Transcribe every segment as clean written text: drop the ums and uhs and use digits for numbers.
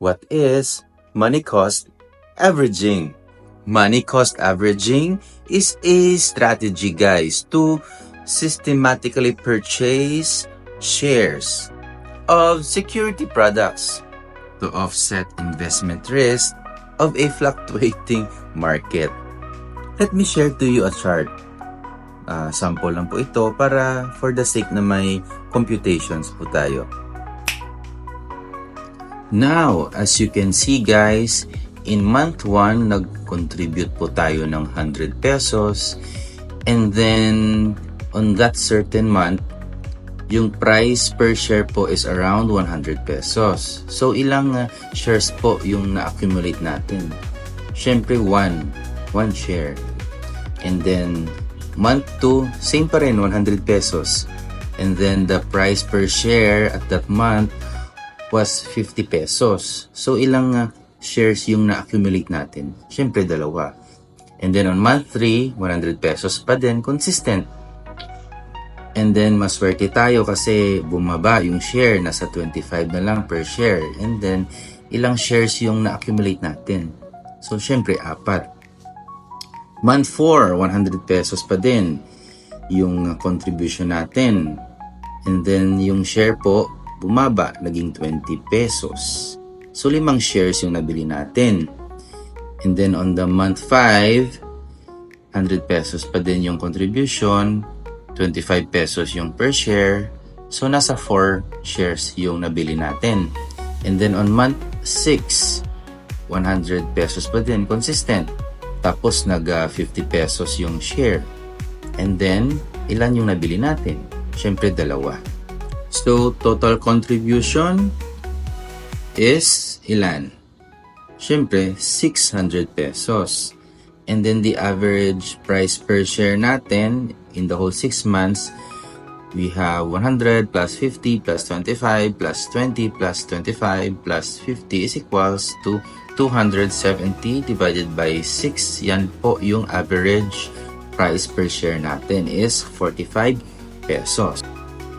What is money cost averaging? Money cost averaging is a strategy, guys, to systematically purchase shares of security products to offset investment risk of a fluctuating market. Let me share to you a chart. Sample lang po ito para for the sake na may computations po tayo. Now, as you can see, guys, in month 1, nag-contribute po tayo ng 100 pesos. And then, on that certain month, yung price per share po is around 100 pesos. So, ilang shares po yung na-accumulate natin? Siyempre, one share. And then, month 2, same pa rin, 100 pesos. And then, the price per share at that month was 50 pesos. So, ilang shares yung na-accumulate natin? Siyempre, 2. And then, on month 3, 100 pesos pa din, consistent. And then, maswerte tayo kasi bumaba yung share, nasa 25 na lang per share. And then, ilang shares yung na-accumulate natin? So, siyempre, 4. Month 4, 100 pesos pa din yung contribution natin. And then, yung share po, bumaba, naging 20 pesos. So, 5 shares yung nabili natin. And then, on the month 5, 100 pesos pa din yung contribution, 25 pesos yung per share. So, nasa 4 shares yung nabili natin. And then, on month 6, 100 pesos pa din, consistent. Tapos, nag-50 pesos yung share. And then, ilan yung nabili natin? Siyempre, 2. So, total contribution is ilan? Siyempre, 600 pesos. And then, the average price per share natin in the whole 6 months, we have 100 plus 50 plus 25 plus 20 plus 25 plus 50 is equals to 270 divided by 6. Yan po yung average price per share natin is 45 pesos.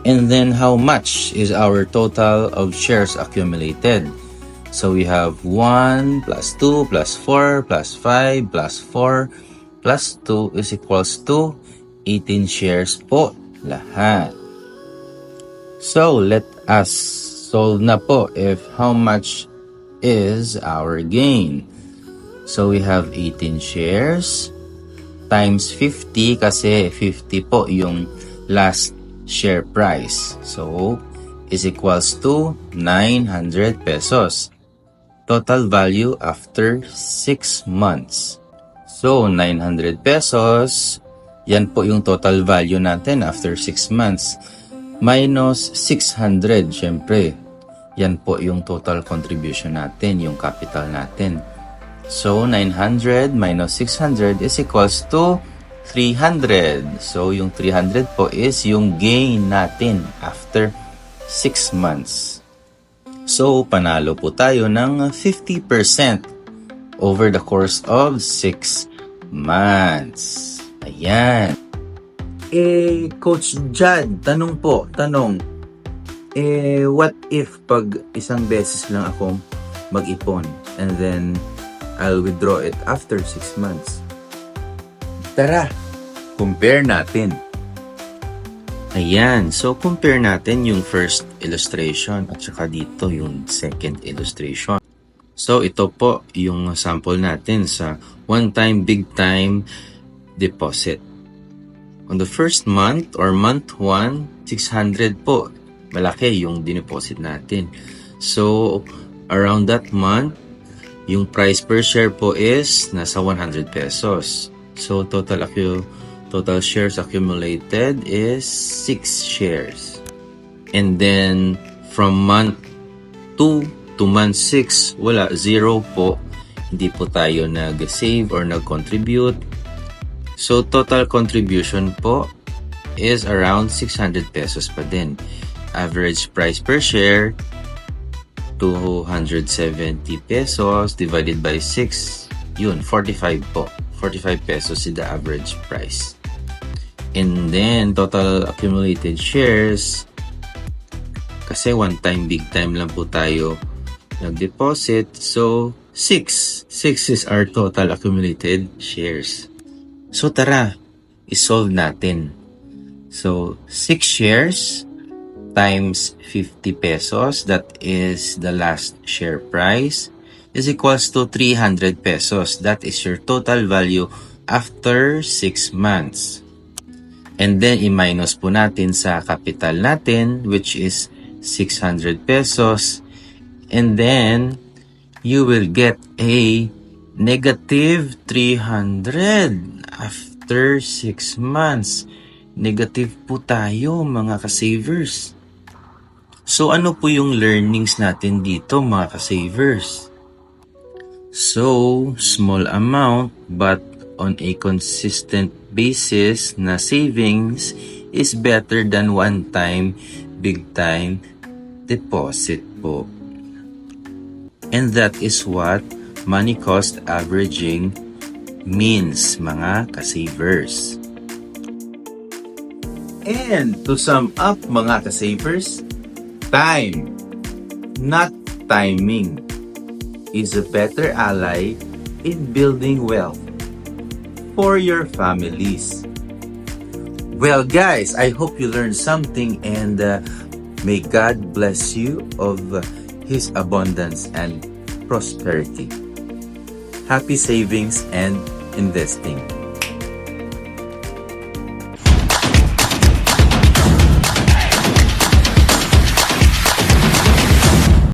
And then how much is our total of shares accumulated? So we have 1 plus 2 plus 4 plus 5 plus 4 plus 2 is equals to 18 shares po lahat. So let us solve na po if how much is our gain. So we have 18 shares times 50 kasi 50 po yung last share price. So is equals to 900 pesos. Total value after 6 months. So 900 pesos, yan po yung total value natin after 6 months. Minus 600, syempre. Yan po yung total contribution natin, yung capital natin. So, 900 minus 600 is equals to 300. So, yung 300 po is yung gain natin after 6 months. So, panalo po tayo ng 50% over the course of 6 months. Ayan. Coach Jad, tanong. What if pag isang beses lang ako mag-ipon and then I'll withdraw it after 6 months? Tara, compare natin. Ayan, so compare natin yung first illustration at saka dito yung second illustration. So ito po yung sample natin sa one-time big time deposit. On the first month or month 1, 600 po. Malaki yung dineposit natin. So, around that month, yung price per share po is nasa 100 pesos. So, total shares accumulated is 6 shares. And then, from month 2 to month 6, wala, 0 po. Hindi po tayo nag-save or nag-contribute. So, total contribution po is around 600 pesos pa din. Average price per share, 270 pesos divided by 6, yun, 45 po. 45 pesos is the average price. And then, total accumulated shares, kasi one time, big time lang po tayo nag-deposit. So, 6. 6 is our total accumulated shares. So, tara, isolve natin. So, 6 shares times 50 pesos, that is the last share price, is equals to 300 pesos. That is your total value after 6 months. And then, i-minus po natin sa capital natin, which is 600 pesos. And then, you will get a negative 300 after 6 months. Negative po tayo, mga ka-savers. So, ano po yung learnings natin dito, mga ka-savers? So, small amount but on a consistent basis na savings is better than one-time, big-time deposit po. And that is what money cost averaging means, mga ka-savers. And to sum up, mga ka-savers, time, not timing, is a better ally in building wealth for your families. Well, guys, I hope you learned something, and may God bless you of His abundance and prosperity. Happy savings and investing.